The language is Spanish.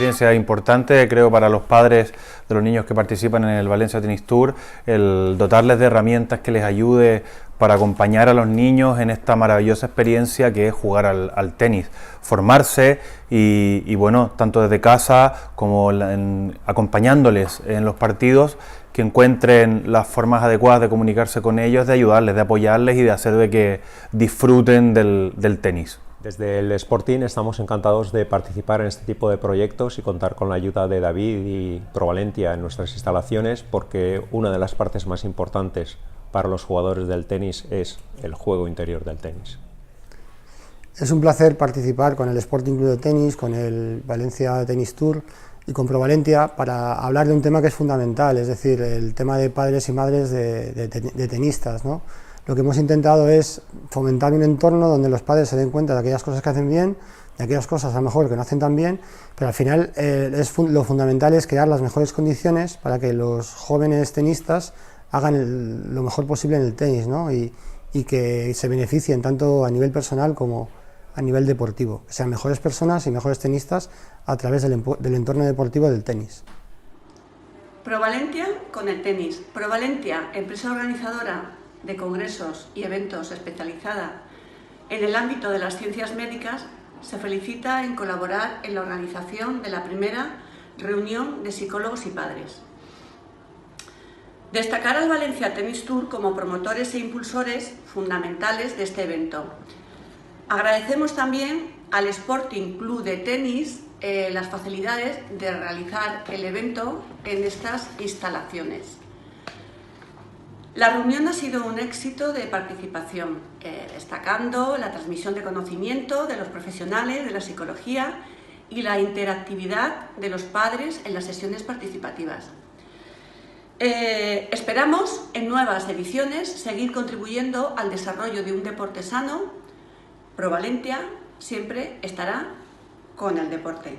experiencia importante, creo, para los padres de los niños que participan en el Valencia Tennis Tour, el dotarles de herramientas que les ayude para acompañar a los niños en esta maravillosa experiencia que es jugar al tenis, formarse y bueno, tanto desde casa como acompañándoles en los partidos, que encuentren las formas adecuadas de comunicarse con ellos, de ayudarles, de apoyarles y de hacer de que disfruten del tenis. Desde el Sporting estamos encantados de participar en este tipo de proyectos y contar con la ayuda de David y Provalentia en nuestras instalaciones, porque una de las partes más importantes para los jugadores del tenis es el juego interior del tenis. Es un placer participar con el Sporting Club de Tenis, con el Valencia Tennis Tour y con Provalentia para hablar de un tema que es fundamental, es decir, el tema de padres y madres de tenistas, ¿no? Lo que hemos intentado es fomentar un entorno donde los padres se den cuenta de aquellas cosas que hacen bien, de aquellas cosas a lo mejor que no hacen tan bien, pero al final lo fundamental es crear las mejores condiciones para que los jóvenes tenistas hagan lo mejor posible en el tenis, ¿no? y que se beneficien tanto a nivel personal como a nivel deportivo, que sean mejores personas y mejores tenistas a través del entorno deportivo del tenis. Provalentia con el tenis. Provalentia, empresa organizadora de congresos y eventos especializada en el ámbito de las ciencias médicas, se felicita en colaborar en la organización de la primera reunión de psicólogos y padres. Destacar al Valencia Tennis Tour como promotores e impulsores fundamentales de este evento. Agradecemos también al Sporting Club de Tenis las facilidades de realizar el evento en estas instalaciones. La reunión ha sido un éxito de participación, destacando la transmisión de conocimiento de los profesionales de la psicología y la interactividad de los padres en las sesiones participativas. Esperamos en nuevas ediciones seguir contribuyendo al desarrollo de un deporte sano. Provalentia siempre estará con el deporte.